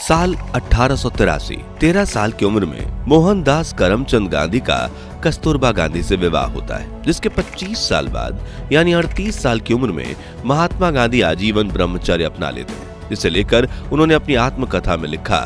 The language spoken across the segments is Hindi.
साल 1883, 13 साल की उम्र में मोहनदास करमचंद गांधी का कस्तूरबा गांधी से विवाह होता है, जिसके 25 साल बाद यानी 38 साल की उम्र में महात्मा गांधी आजीवन ब्रह्मचर्य अपना लेते हैं, जिसे लेकर उन्होंने अपनी आत्मकथा में लिखा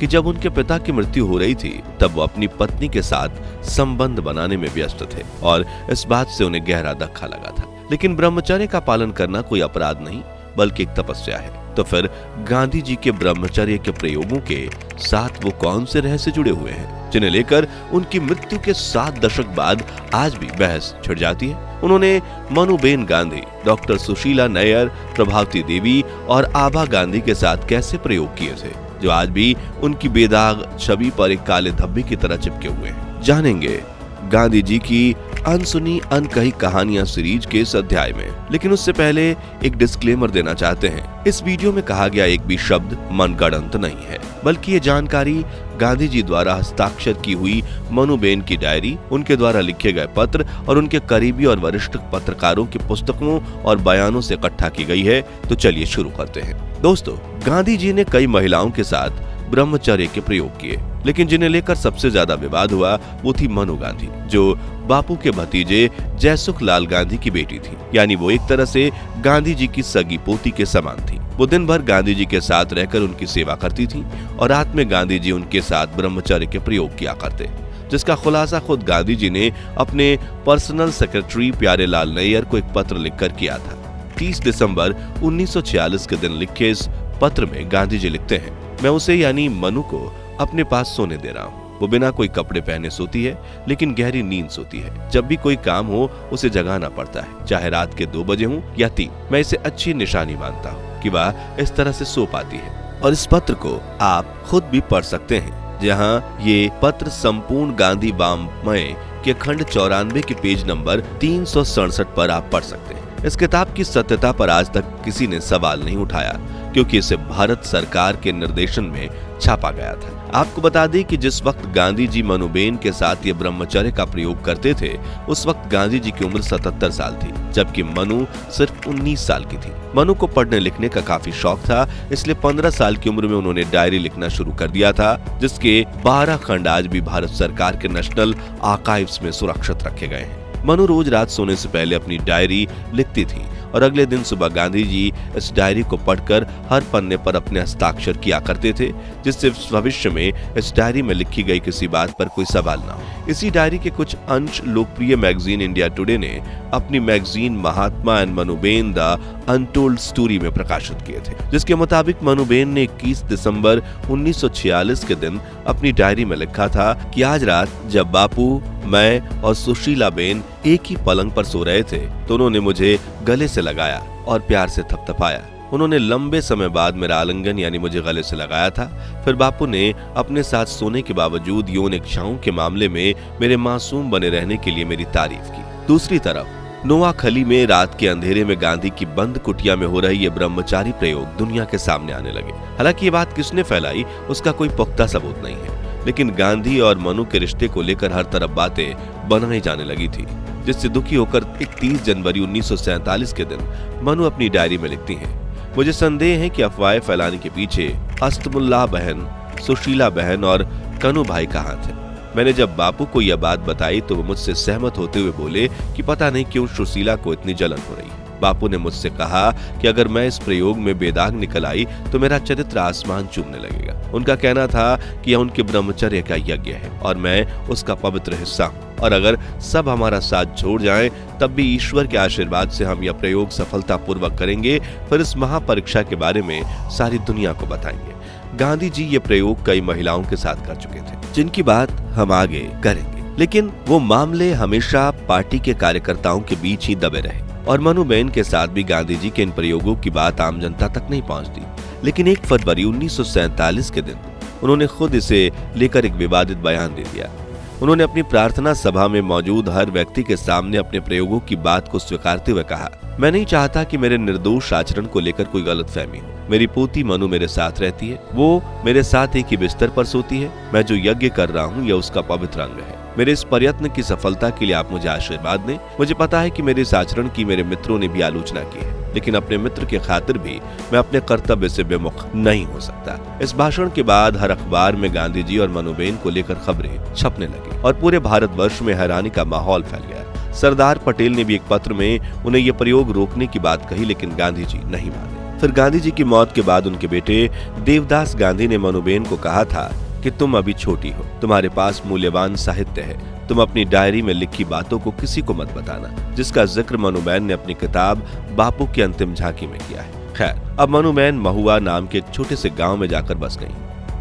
कि जब उनके पिता की मृत्यु हो रही थी तब वो अपनी पत्नी के साथ संबंध बनाने में व्यस्त थे और इस बात से उन्हें गहरा धक्का लगा था। लेकिन ब्रह्मचर्य का पालन करना कोई अपराध नहीं बल्कि एक तपस्या है। तो फिर गांधी जी के ब्रह्मचर्य के प्रयोगों के साथ वो कौन से रहस्य जुड़े हुए हैं जिन्हें लेकर उनकी मृत्यु के 7 दशक बाद आज भी बहस छिड़ जाती है। उन्होंने मनुबेन गांधी, डॉक्टर सुशीला नैयर, प्रभावती देवी और आभा गांधी के साथ कैसे प्रयोग किए थे जो आज भी उनकी बेदाग छवि पर एक काले धब्बे की तरह चिपके हुए हैं। जानेंगे गांधी जी की अनसुनी अनकही कहानियां सीरीज के इस अध्याय में। लेकिन उससे पहले एक डिस्क्लेमर देना चाहते हैं। इस वीडियो में कहा गया एक भी शब्द मनगढ़ंत नहीं है, बल्कि ये जानकारी गांधी जी द्वारा हस्ताक्षर की हुई मनुबेन की डायरी, उनके द्वारा लिखे गए पत्र और उनके करीबी और वरिष्ठ पत्रकारों की पुस्तकों और बयानों से इकट्ठा की गई है। तो चलिए शुरू करते हैं। दोस्तों, गांधी जी ने कई महिलाओं के साथ ब्रह्मचर्य के प्रयोग किए, लेकिन जिन्हें लेकर सबसे ज्यादा विवाद हुआ वो थी मनु गांधी, जो बापू के भतीजे जयसुख लाल गांधी की बेटी थी। यानी वो एक तरह से गांधी जी की सगी पोती के समान थी। वो दिन भर गांधी जी के साथ रहकर उनकी सेवा करती थी और रात में गांधी जी उनके साथ ब्रह्मचर्य के प्रयोग किया करते, जिसका खुलासा खुद गांधी जी ने अपने पर्सनल सेक्रेटरी प्यारे लाल नैयर को एक पत्र लिखकर किया था। 30 दिसंबर 1946 के दिन लिखे इस पत्र में गांधी जी लिखते हैं, मैं उसे यानी मनु को अपने पास सोने दे रहा हूँ। वो बिना कोई कपड़े पहने सोती है, लेकिन गहरी नींद सोती है। जब भी कोई काम हो उसे जगाना पड़ता है, चाहे रात के 2 बजे हो या 3। मैं इसे अच्छी निशानी मानता हूँ कि वह इस तरह से सो पाती है। और इस पत्र को आप खुद भी पढ़ सकते हैं, जहाँ ये पत्र संपूर्ण गांधी वाङ्मय के खंड 94 के पेज नंबर 367 पर आप पढ़ सकते हैं। इस किताब की सत्यता पर आज तक किसी ने सवाल नहीं उठाया, क्योंकि इसे भारत सरकार के निर्देशन में छापा गया था। आपको बता दें कि जिस वक्त गांधी जी मनुबेन के साथ ये ब्रह्मचर्य का प्रयोग करते थे, उस वक्त गांधी जी की उम्र 77 साल थी, जबकि मनु सिर्फ 19 साल की थी। मनु को पढ़ने लिखने का काफी शौक था, इसलिए 15 साल की उम्र में उन्होंने डायरी लिखना शुरू कर दिया था, जिसके 12 खंड आज भी भारत सरकार के नेशनल आर्काइव्स में सुरक्षित रखे गए हैं। मनु रोज रात सोने से पहले अपनी डायरी लिखती थी और अगले दिन सुबह गांधी जी इस डायरी को पढ़कर हर पन्ने पर अपने हस्ताक्षर किया करते थे, जिससे भविष्य में इस डायरी में लिखी गई किसी बात पर कोई सवाल ना हो। इसी डायरी के कुछ अंश लोकप्रिय मैगजीन इंडिया टुडे ने अपनी magazine Mahatma and Manuben the untold story में प्रकाशित किए थे, जिसके मुताबिक मनुबेन ने 21 दिसंबर 1946 के दिन अपनी डायरी में लिखा था कि आज रात जब बापू, मैं और सुशीला बेन एक ही पलंग पर सो रहे थे तो उन्होंने मुझे गले से लगाया और प्यार से थपथपाया। उन्होंने लंबे समय बाद मेरा आलिंगन यानी मुझे गले से लगाया था। फिर बापू ने अपने साथ सोने के बावजूद यौन इच्छाओं के मामले में मेरे मासूम बने रहने के लिए मेरी तारीफ की। दूसरी तरफ नोआखली में रात के अंधेरे में गांधी की बंद कुटिया में हो रही ये ब्रह्मचारी प्रयोग दुनिया के सामने आने लगे। हालांकि ये बात किसने फैलाई उसका कोई पुख्ता सबूत नहीं है, लेकिन गांधी और मनु के रिश्ते को लेकर हर तरफ बातें बनाई जाने लगी थी, जिससे दुखी होकर 31 जनवरी 1947 के दिन मनु अपनी डायरी में लिखती हैं, मुझे संदेह है कि अफवाहें फैलाने के पीछे अस्तमुल्लाह बहन, सुशीला बहन और कनु भाई कहाँ थे। मैंने जब बापू को यह बात बताई तो वो मुझसे सहमत होते हुए बोले कि पता नहीं क्यों सुशीला को इतनी जलन हो रही है। बापू ने मुझसे कहा कि अगर मैं इस प्रयोग में बेदाग निकल आई तो मेरा चरित्र आसमान चूमने लगेगा। उनका कहना था कि यह उनके ब्रह्मचर्य का यज्ञ है और मैं उसका पवित्र हिस्सा हूँ, और अगर सब हमारा साथ छोड़ जाएं तब भी ईश्वर के आशीर्वाद से हम यह प्रयोग सफलतापूर्वक करेंगे। फिर इस महापरीक्षा के बारे में सारी दुनिया को बताएंगे। गांधी जी ये प्रयोग कई महिलाओं के साथ कर चुके थे, जिनकी बात हम आगे करेंगे, लेकिन वो मामले हमेशा पार्टी के कार्यकर्ताओं के बीच ही दबे रहे और मनुबेन के साथ भी गांधी जी के इन प्रयोगों की बात आम जनता तक नहीं पहुंचती। लेकिन 1 फरवरी 1947 के दिन उन्होंने खुद इसे लेकर एक विवादित बयान दे दिया। उन्होंने अपनी प्रार्थना सभा में मौजूद हर व्यक्ति के सामने अपने प्रयोगों की बात को स्वीकारते हुए कहा, मैं नहीं चाहता कि मेरे निर्दोष आचरण को लेकर कोई गलतफहमी हो। मेरी पोती मनु मेरे साथ रहती है, वो मेरे साथ एक ही बिस्तर पर सोती है। मैं जो यज्ञ कर रहा हूँ यह उसका पवित्र अंग है। मेरे इस प्रयत्न की सफलता के लिए आप मुझे आशीर्वाद दें। मुझे पता है कि मेरे इस आचरण की मेरे मित्रों ने भी आलोचना की है, लेकिन अपने मित्र की खातिर भी मैं अपने कर्तव्य से बेमुख नहीं हो सकता। इस भाषण के बाद हर अखबार में गांधी जी और मनुबेन को लेकर खबरें छपने लगी और पूरे भारतवर्ष में हैरानी का माहौल फैल गया। सरदार पटेल ने भी एक पत्र में उन्हें यह प्रयोग रोकने की बात कही, लेकिन गांधी जी नहीं माने। फिर गांधी जी की मौत के बाद उनके बेटे देवदास गांधी ने मनुबेन को कहा था कि तुम अभी छोटी हो, तुम्हारे पास मूल्यवान साहित्य है, तुम अपनी डायरी में लिखी बातों को किसी को मत बताना, जिसका जिक्र मनुबेन ने अपनी किताब बापू की अंतिम झांकी में किया है। खैर, अब मनुबेन महुआ नाम के एक छोटे से गांव में जाकर बस गईं,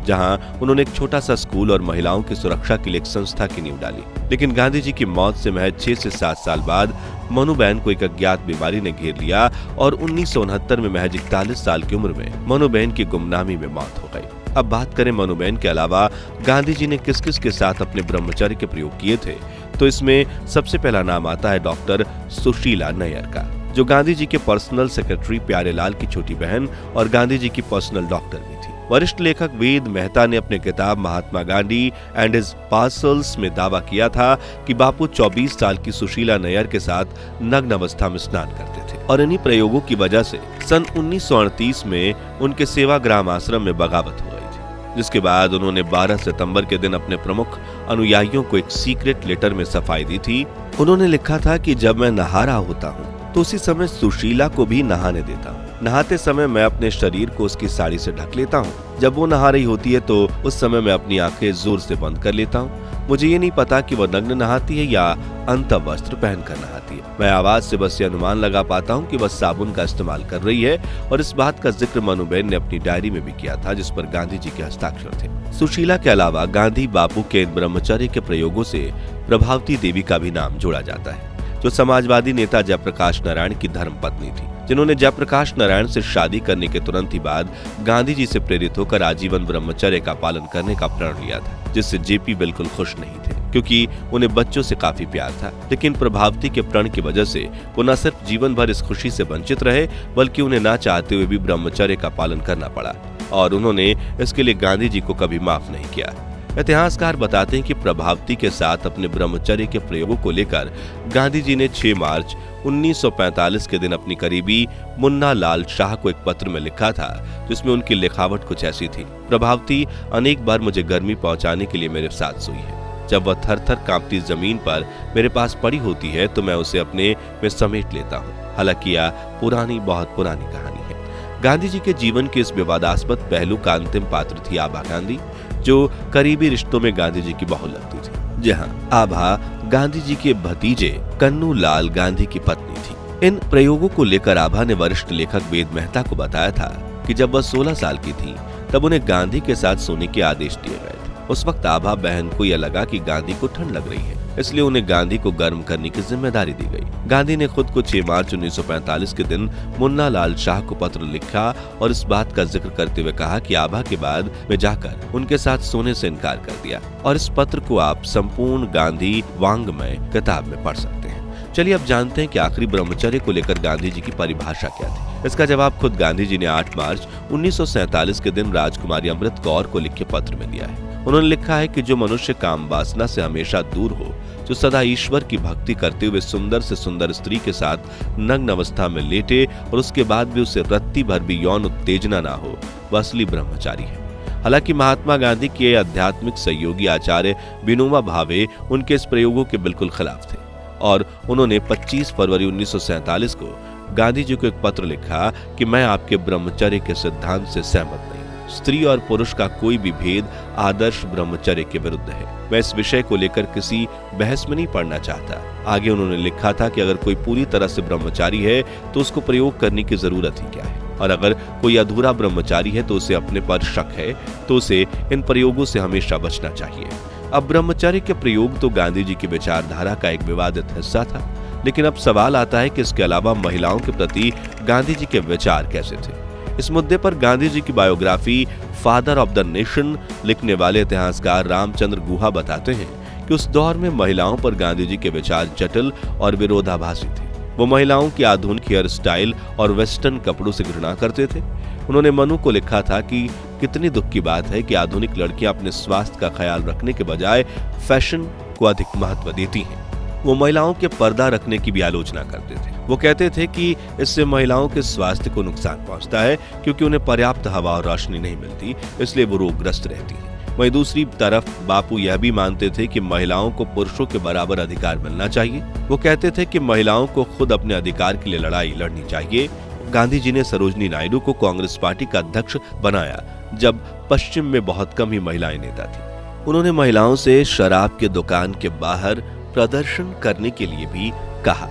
जहां उन्होंने एक छोटा सा स्कूल और महिलाओं की सुरक्षा के लिए एक संस्था की नींव डाली। लेकिन गांधी जी की मौत से महज 6 से 7 साल बाद मनुबेन को एक अज्ञात बीमारी ने घेर लिया और 1969 में महज 41 साल की उम्र में मनुबेन की गुमनामी में मौत हो गई। अब बात करें मनुबेन के अलावा गांधी जी ने किस किस के साथ अपने ब्रह्मचर्य के प्रयोग किए थे, तो इसमें सबसे पहला नाम आता है डॉक्टर सुशीला नैयर का, जो गांधी जी के पर्सनल सेक्रेटरी प्यारेलाल की छोटी बहन और गांधी जी की पर्सनल डॉक्टर भी थी। वरिष्ठ लेखक वेद मेहता ने अपने किताब Mahatma Gandhi and his parcels में दावा किया था कि बापू 24 साल की सुशीला नैयर के साथ नग्न अवस्था में स्नान करते थे और इन्हीं प्रयोगों की वजह से सन 1938 में उनके सेवाग्राम आश्रम में बगावत हो गई थी, जिसके बाद उन्होंने 12 सितंबर के दिन अपने प्रमुख अनुयायियों को एक सीक्रेट लेटर में सफाई दी थी। उन्होंने लिखा था कि जब मैं नहा रहा होता हूँ तो उसी समय सुशीला को भी नहाने देता हूँ। नहाते समय मैं अपने शरीर को उसकी साड़ी से ढक लेता हूँ। जब वो नहा रही होती है तो उस समय मैं अपनी आंखें जोर से बंद कर लेता हूँ। मुझे ये नहीं पता कि वो नग्न नहाती है या अंतवस्त्र पहनकर नहाती है। मैं आवाज से बस ये अनुमान लगा पाता हूँ कि वह साबुन का इस्तेमाल कर रही है, और इस बात का जिक्र मनुबेन ने अपनी डायरी में भी किया था, जिस पर गांधी जी के हस्ताक्षर थे। सुशीला के अलावा गांधी बापू के इन ब्रह्मचर्य के प्रयोगों से प्रभावती देवी का भी नाम जोड़ा जाता है, जो समाजवादी नेता जयप्रकाश नारायण की धर्मपत्नी थी, जिन्होंने जयप्रकाश नारायण से शादी करने के तुरंत ही बाद गांधी जी से प्रेरित होकर आजीवन ब्रह्मचर्य का पालन करने का प्रण लिया था, जिससे जेपी बिल्कुल खुश नहीं थे, क्योंकि उन्हें बच्चों से काफी प्यार था। लेकिन प्रभावती के प्रण की वजह से वो न सिर्फ जीवन भर इस खुशी से वंचित रहे, बल्कि उन्हें ना चाहते हुए भी ब्रह्मचर्य का पालन करना पड़ा, और उन्होंने इसके लिए गांधी जी को कभी माफ नहीं किया। इतिहासकार बताते हैं कि प्रभावती के साथ अपने ब्रह्मचर्य के प्रयोगों को लेकर गांधी जी ने 6 मार्च 1945 के दिन अपनी करीबी मुन्ना लाल शाह को एक पत्र में लिखा था, जिसमें उनकी लिखावट कुछ ऐसी थी। प्रभावती अनेक बार मुझे गर्मी पहुंचाने के लिए मेरे साथ सोई है। जब वह थर थर कांपती जमीन पर मेरे पास पड़ी होती है तो मैं उसे अपने में समेट लेता हूँ। हालांकि यह बहुत पुरानी कहानी है। गांधी जी के जीवन के इस विवादास्पद पहलू का अंतिम पात्र थी आभा गांधी, जो करीबी रिश्तों में गांधी जी की बहू लगती थी। जी हाँ, आभा गांधी जी के भतीजे कन्नू लाल गांधी की पत्नी थी। इन प्रयोगों को लेकर आभा ने वरिष्ठ लेखक वेद मेहता को बताया था कि जब वह 16 साल की थी तब उन्हें गांधी के साथ सोने के आदेश दिए गए थे। उस वक्त आभा बहन को यह लगा कि गांधी को ठंड लग रही है, इसलिए उन्हें गांधी को गर्म करने की जिम्मेदारी दी गई। गांधी ने खुद को 6 मार्च 1945 के दिन मुन्ना लाल शाह को पत्र लिखा और इस बात का जिक्र करते हुए कहा कि आभा के बाद में जाकर उनके साथ सोने से इनकार कर दिया, और इस पत्र को आप संपूर्ण गांधी वांग्मय किताब में पढ़ सकते हैं। चलिए अब जानते हैं कि आखिरी ब्रह्मचर्य को लेकर गांधी जी की परिभाषा क्या थी। इसका जवाब खुद गांधी जी ने 8 मार्च 1947 के दिन राजकुमारी अमृत कौर को लिखे पत्र में दिया है। उन्होंने लिखा है कि जो मनुष्य काम वासना से हमेशा दूर हो, जो सदा ईश्वर की भक्ति करते हुए सुंदर से सुंदर स्त्री के साथ नग्न अवस्था में लेटे और उसके बाद भी उसे रत्ती भर भी यौन उत्तेजना ना हो, वह असली ब्रह्मचारी है। हालांकि महात्मा गांधी के आध्यात्मिक सहयोगी आचार्य विनोबा भावे उनके इस प्रयोगों के बिल्कुल खिलाफ थे, और उन्होंने 25 फरवरी 1947 को गांधी जी को एक पत्र लिखा कि मैं आपके ब्रह्मचर्य के सिद्धांत से सहमत नहीं। स्त्री और पुरुष का कोई भी भेद आदर्श ब्रह्मचर्य के विरुद्ध है। मैं इस विषय को लेकर किसी बहस में नहीं पड़ना चाहता। आगे उन्होंने लिखा था कि अगर कोई पूरी तरह से ब्रह्मचारी है तो उसको प्रयोग करने की जरूरत ही क्या है, और अगर कोई अधूरा ब्रह्मचारी है तो उसे अपने पर शक है, तो उसे इन प्रयोगों से हमेशा बचना चाहिए। अब ब्रह्मचर्य के प्रयोग तो गांधी जी की विचारधारा का एक विवादित हिस्सा था, लेकिन अब सवाल आता है कि इसके अलावा महिलाओं के प्रति गांधी जी के विचार कैसे थे। इस मुद्दे पर गांधी जी की biography father of the nation लिखने वाले इतिहासकार रामचंद्र गुहा बताते हैं कि उस दौर में महिलाओं पर गांधी जी के विचार जटिल और विरोधाभासी थे। वो महिलाओं की आधुनिक हेयर स्टाइल और वेस्टर्न कपड़ों से घृणा करते थे। उन्होंने मनु को लिखा था कि कितनी दुख की बात है कि आधुनिक लड़कियां अपने स्वास्थ्य का ख्याल रखने के बजाय फैशन को अधिक महत्व देती हैं। वो महिलाओं के पर्दा रखने की भी आलोचना करते थे। वो कहते थे कि इससे महिलाओं के स्वास्थ्य को नुकसान पहुंचता है, क्योंकि उन्हें पर्याप्त हवा और रोशनी नहीं मिलती, इसलिए वो रोगग्रस्त रहती हैं। वहीं दूसरी तरफ बापू यह भी मानते थे कि महिलाओं को पुरुषों के बराबर अधिकार मिलना चाहिए। वो कहते थे कि महिलाओं को खुद अपने अधिकार के लिए लड़ाई लड़नी चाहिए। गांधी जी ने सरोजिनी नायडू को कांग्रेस पार्टी का अध्यक्ष बनाया, जब पश्चिम में बहुत कम ही महिलाएं नेता थी। उन्होंने महिलाओं से शराब के दुकान के बाहर प्रदर्शन करने के लिए भी कहा।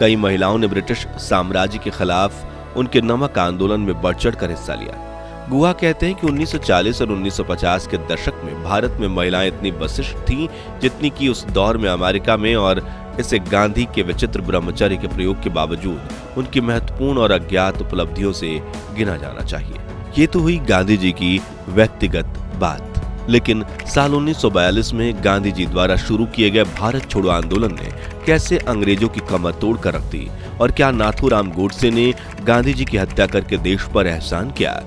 कई महिलाओं ने ब्रिटिश साम्राज्य के खिलाफ उनके नमक आंदोलन में बढ़ चढ़कर हिस्सा लिया। गुहा कहते हैं कि 1940 और 1950 के दशक में भारत में महिलाएं इतनी वशिष्ठ थीं जितनी कि उस दौर में अमेरिका में, और इसे गांधी के विचित्र ब्रह्मचर्य के प्रयोग के बावजूद उनकी महत्वपूर्ण और अज्ञात उपलब्धियों से गिना जाना चाहिए। ये तो हुई गांधी जी की व्यक्तिगत बात, लेकिन साल 1942 में गांधी जी द्वारा शुरू किए गए भारत छोड़ो आंदोलन ने कैसे अंग्रेजों की कमर तोड़ कर रख दी, और क्या नाथूराम गोडसे ने गांधी जी की हत्या करके देश पर एहसान किया?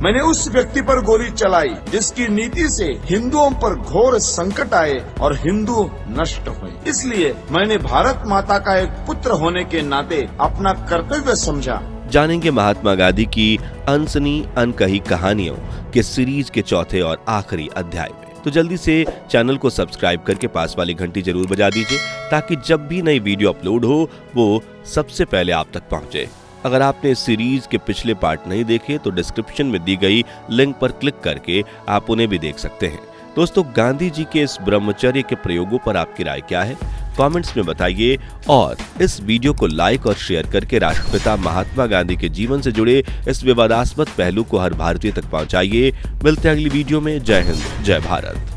मैंने उस व्यक्ति पर गोली चलाई जिसकी नीति से हिंदुओं पर घोर संकट आए और हिंदू नष्ट हुए। इसलिए मैंने भारत माता का एक पुत्र होने के नाते अपना कर्तव्य समझा। जानेंगे महात्मा गांधी की अनसुनी अनकही कहानियों के सीरीज के चौथे और आखिरी अध्याय में। तो जल्दी से चैनल को सब्सक्राइब करके पास वाली घंटी जरूर बजा दीजिए, ताकि जब भी नई वीडियो अपलोड हो वो सबसे पहले आप तक पहुंचे। अगर आपने इस सीरीज के पिछले पार्ट नहीं देखे तो डिस्क्रिप्शन में दी गई लिंक पर क्लिक करके आप उन्हें भी देख सकते हैं। दोस्तों, गांधी जी के इस ब्रह्मचर्य के प्रयोगों पर आपकी राय क्या है? कमेंट्स में बताइए, और इस वीडियो को लाइक और शेयर करके राष्ट्रपिता महात्मा गांधी के जीवन से जुड़े इस विवादास्पद पहलू को हर भारतीय तक पहुंचाइए। मिलते हैं अगली वीडियो में। जय हिंद, जय भारत।